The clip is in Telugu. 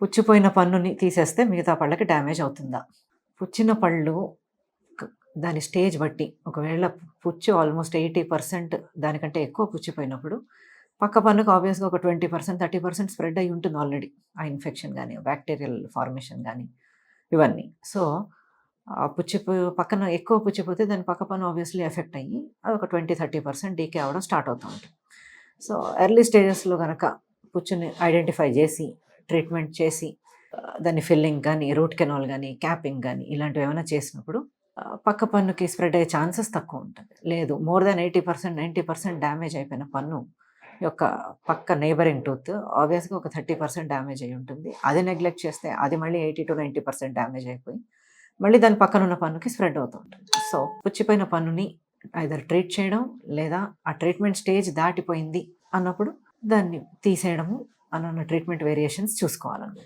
పుచ్చిపోయిన పన్నుని తీసేస్తే మిగతా పళ్ళకి డ్యామేజ్ అవుతుందా? పుచ్చిన పళ్ళు క్ దాని స్టేజ్ బట్టి ఒకవేళ పుచ్చు ఆల్మోస్ట్ 80% దానికంటే ఎక్కువ పుచ్చిపోయినప్పుడు పక్క పన్నుకి ఆబ్వియస్‌గా ఒక 20%, 30% స్ప్రెడ్ అయ్యి ఉంటుంది ఆల్రెడీ. ఆ ఇన్ఫెక్షన్ గాని, బాక్టీరియల్ ఫార్మేషన్ గాని ఇవన్నీ. సో, పక్కన ఎక్కువ పుచ్చిపోతే దాని పక్క పన్ను ఆబ్వియస్‌లీ ఎఫెక్ట్ అయ్యి అదొక 20, 30% డీకే అవ్వడం స్టార్ట్ అవుతూ ఉంటుంది. సో, ఎర్లీ స్టేజెస్‌లో గనక పుచ్చుని ఐడెంటిఫై జేసి, ట్రీట్మెంట్ చేసి దాన్ని ఫిల్లింగ్ గానీ, రూట్ కెనాల్ గానీ, క్యాపింగ్ గానీ ఇలాంటివేమైనా చేసినప్పుడు పక్క పన్నుకి స్ప్రెడ్ అయ్యే ఛాన్సెస్ తక్కువుంటది. లేదు మోర్ దాన్ 80%, 90% డ్యామేజ్ అయిపోయిన పన్ను యొక్క పక్క నైబరింగ్ టూత్ ఆబ్వియస్‌గా ఒక 30% డ్యామేజ్ అయ్యుంటుంది. అది నెగ్లెక్ట్ చేస్తే అది మళ్ళీ 80-90% డ్యామేజ్ అయిపోయి, మళ్ళీ దాని పక్కనున్న పన్నుకి స్ప్రెడ్ అవుతూ ఉంటుంది. సో, పుచ్చిపోయిన పన్నుని ఐదర్ ట్రీట్ చేయడం, లేదా ఆ ట్రీట్మెంట్ స్టేజ్ దాటిపోయింది అన్నప్పుడు దాన్ని తీసేయడము, ట్రీట్మెంట్ వేరియేషన్స్ చూసుకోవాలన్నమాట.